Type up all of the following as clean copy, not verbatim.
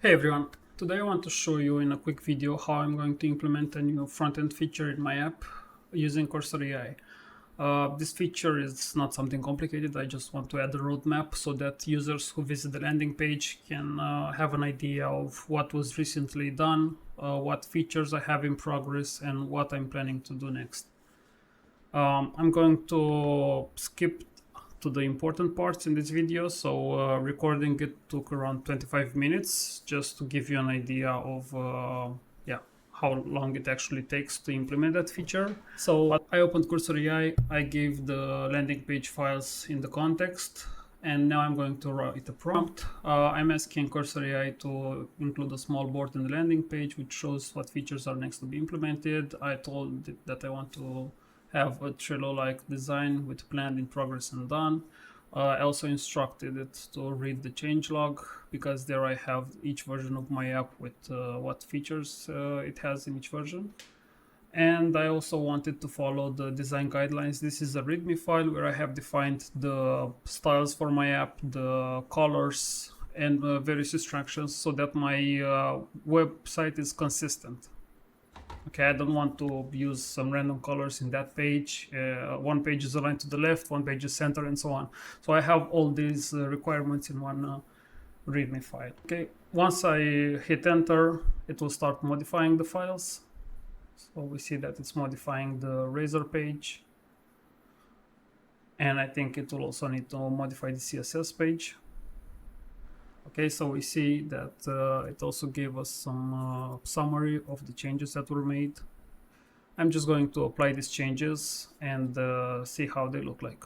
Hey everyone, today I want to show you in a quick video how I'm going to implement a new front-end feature in my app using Cursor AI. This feature is not something complicated. I just want to add a roadmap so that users who visit the landing page can have an idea of what was recently done, what features I have in progress, and what I'm planning to do next. I'm going to skip to the important parts in this video, so recording it took around 25 minutes just to give you an idea of how long it actually takes to implement that feature. So I opened Cursor AI, I gave the landing page files in the context, and now I'm going to write a prompt. I'm asking Cursor AI to include a small board in the landing page which shows what features are next to be implemented. I told it that I want to have a Trello-like design with planned, in progress, and done. I also instructed it to read the changelog because there I have each version of my app with what features it has in each version. And I also wanted to follow the design guidelines. This is a README file where I have defined the styles for my app, the colors, and various instructions so that my website is consistent. Okay, I don't want to use some random colors in that page. One page is aligned to the left, one page is center, and so on. So I have all these requirements in one README file. Okay, once I hit enter, it will start modifying the files. So we see that it's modifying the Razor page. And I think it will also need to modify the CSS page. Okay, so we see that it also gave us some summary of the changes that were made. I'm just going to apply these changes and see how they look like.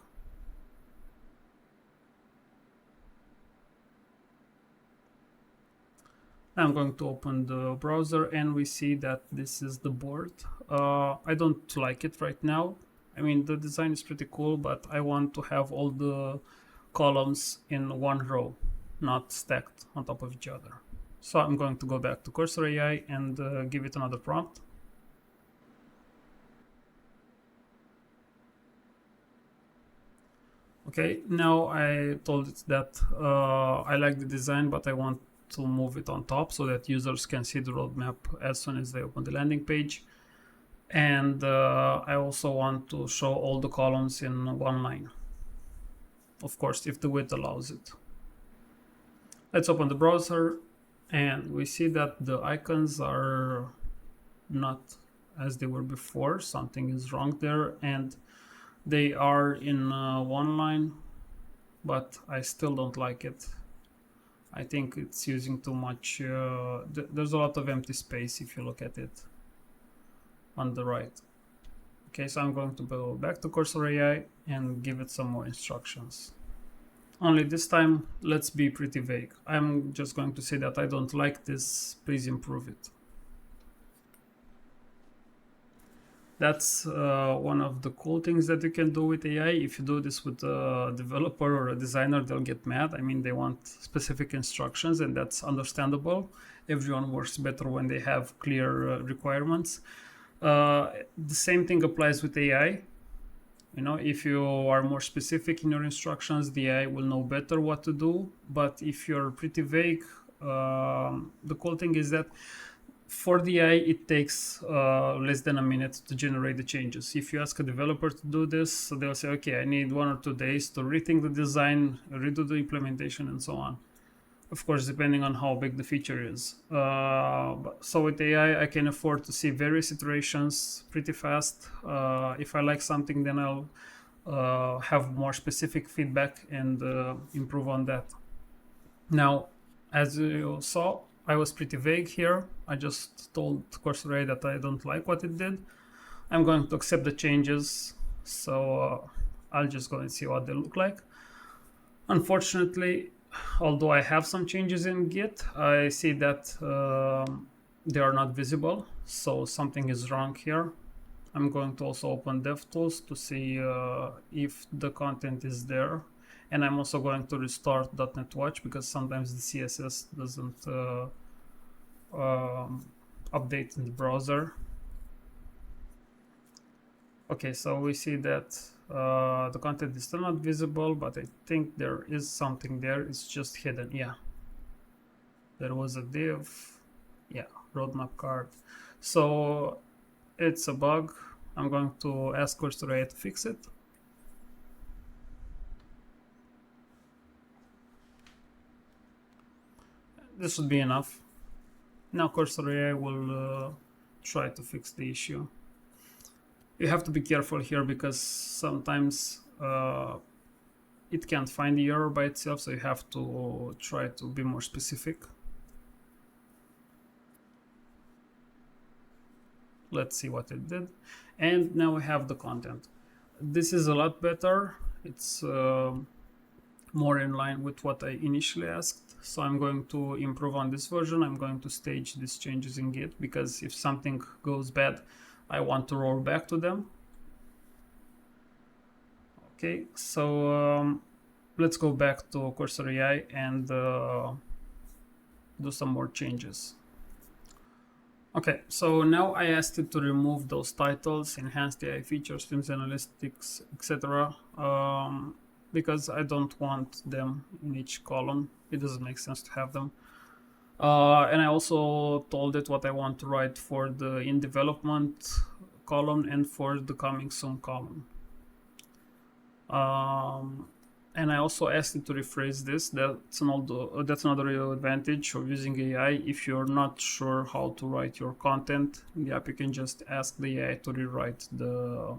I'm going to open the browser and we see that this is the board. I don't like it right now. I mean, the design is pretty cool, but I want to have all the columns in one row, not stacked on top of each other. So I'm going to go back to Cursor AI and give it another prompt. Okay, now I told it that I like the design, but I want to move it on top so that users can see the roadmap as soon as they open the landing page. And I also want to show all the columns in one line. Of course, if the width allows it. Let's open the browser and we see that the icons are not as they were before. Something is wrong there, and they are in one line, but I still don't like it. I think it's using too much. There's a lot of empty space if you look at it on the right. Okay, so I'm going to go back to Cursor AI and give it some more instructions. Only this time, let's be pretty vague. I'm just going to say that I don't like this, please improve it. That's one of the cool things that you can do with AI. If you do this with a developer or a designer, they'll get mad. I mean, they want specific instructions, and that's understandable. Everyone works better when they have clear requirements. The same thing applies with AI. You know, if you are more specific in your instructions, the AI will know better what to do. But if you're pretty vague, the cool thing is that for the AI, it takes less than a minute to generate the changes. If you ask a developer to do this, they'll say, okay, I need 1 or 2 days to rethink the design, redo the implementation, and so on. Of course, depending on how big the feature is. So with AI, I can afford to see various iterations pretty fast. If I like something, then I'll have more specific feedback and improve on that. Now, as you saw, I was pretty vague here. I just told Cursor AI that I don't like what it did. I'm going to accept the changes, so I'll just go and see what they look like. Unfortunately, although I have some changes in Git, I see that they are not visible, so something is wrong here. I'm going to also open DevTools to see if the content is there. And I'm also going to restart .NET Watch because sometimes the CSS doesn't update in the browser. Okay, so we see that the content is still not visible, but I think there is something there. It's just hidden. Yeah. There was a div, yeah, roadmap card. So it's a bug. I'm going to ask Cursor AI to fix it. This should be enough. Now Cursor AI will try to fix the issue. You have to be careful here because sometimes it can't find the error by itself, so you have to try to be more specific. Let's see what it did. And now we have the content. This is a lot better. It's more in line with what I initially asked. So I'm going to improve on this version. I'm going to stage these changes in Git because if something goes bad, I want to roll back to them. Okay, so let's go back to Cursor AI and do some more changes. Okay, so now I asked it to remove those titles, enhance the AI features, films analytics, etc. Because I don't want them in each column. It doesn't make sense to have them. And I also told it what I want to write for the in development column and for the coming soon column. And I also asked it to rephrase this. That's another advantage of using AI. If you're not sure how to write your content in the app, you can just ask the AI to rewrite the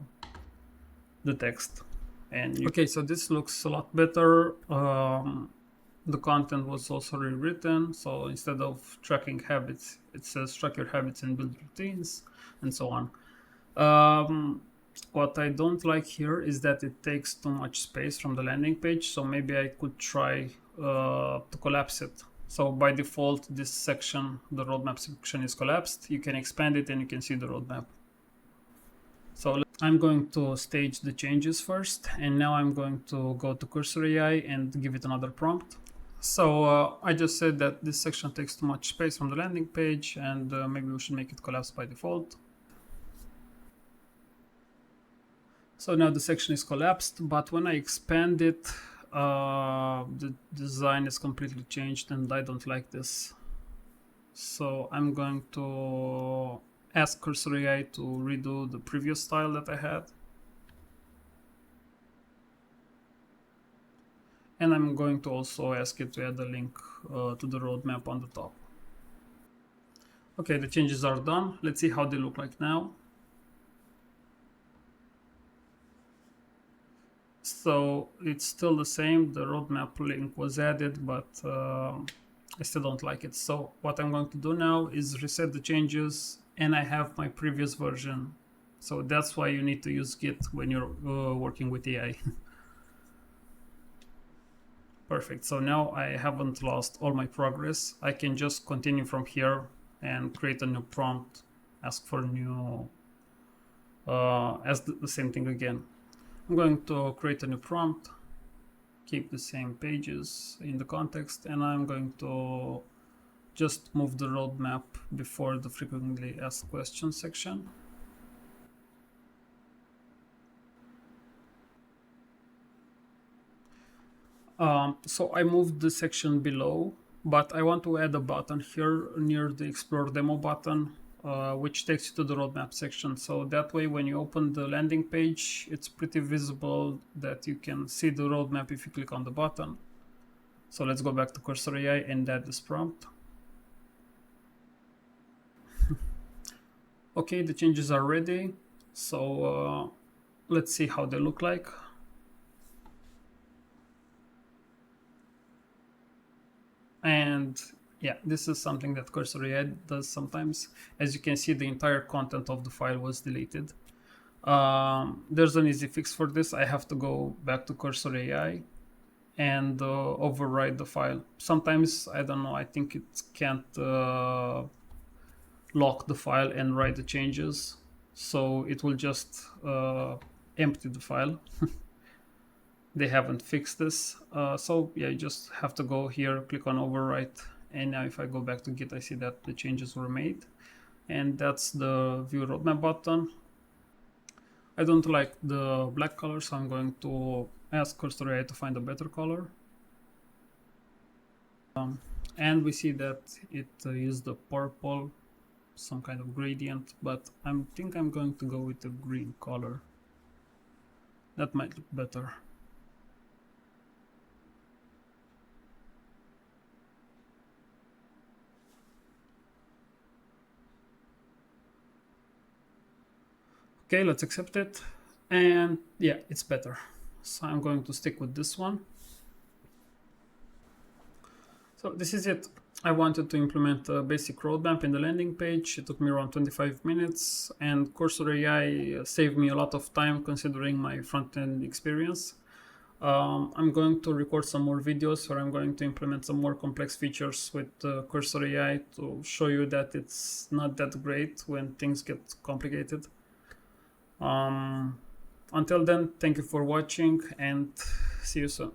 text. And okay, so this looks a lot better. The content was also rewritten. So instead of tracking habits, it says track your habits and build routines, and so on. What I don't like here is that it takes too much space from the landing page, so maybe I could try to collapse it. So by default, this section, the roadmap section, is collapsed. You can expand it and you can see the roadmap. So I'm going to stage the changes first, and now I'm going to go to Cursor AI and give it another prompt. So I just said that this section takes too much space from the landing page, and maybe we should make it collapse by default. So now the section is collapsed, but when I expand it, the design is completely changed and I don't like this. So I'm going to ask Cursor AI to redo the previous style that I had. And I'm going to also ask it to add a link to the roadmap on the top. Okay, the changes are done. Let's see how they look like now. So it's still the same. The roadmap link was added, but I still don't like it. So what I'm going to do now is reset the changes, and I have my previous version. So that's why you need to use Git when you're working with AI. Perfect. So now I haven't lost all my progress. I can just continue from here and create a new prompt, ask for new, ask the same thing again. I'm going to create a new prompt, keep the same pages in the context, and I'm going to just move the roadmap before the frequently asked questions section. So I moved the section below, but I want to add a button here near the Explore Demo button, which takes you to the roadmap section. So that way, when you open the landing page, it's pretty visible that you can see the roadmap if you click on the button. So let's go back to Cursor AI and add this prompt. Okay, the changes are ready. So let's see how they look like. And yeah, this is something that Cursor AI does sometimes. As you can see, the entire content of the file was deleted. There's an easy fix for this. I have to go back to Cursor AI and override the file. Sometimes, I don't know, I think it can't lock the file and write the changes. So it will just empty the file. They haven't fixed this. So yeah, you just have to go here, click on overwrite. And now if I go back to Git, I see that the changes were made. And that's the view roadmap button. I don't like the black color, so I'm going to ask Cursor AI to find a better color. And we see that it used the purple, some kind of gradient, but I think I'm going to go with the green color. That might look better. Okay, let's accept it. And yeah, it's better. So I'm going to stick with this one. So this is it. I wanted to implement a basic roadmap in the landing page. It took me around 25 minutes, and Cursor AI saved me a lot of time considering my front-end experience. I'm going to record some more videos where I'm going to implement some more complex features with Cursor AI to show you that it's not that great when things get complicated. Until then, thank you for watching and see you soon.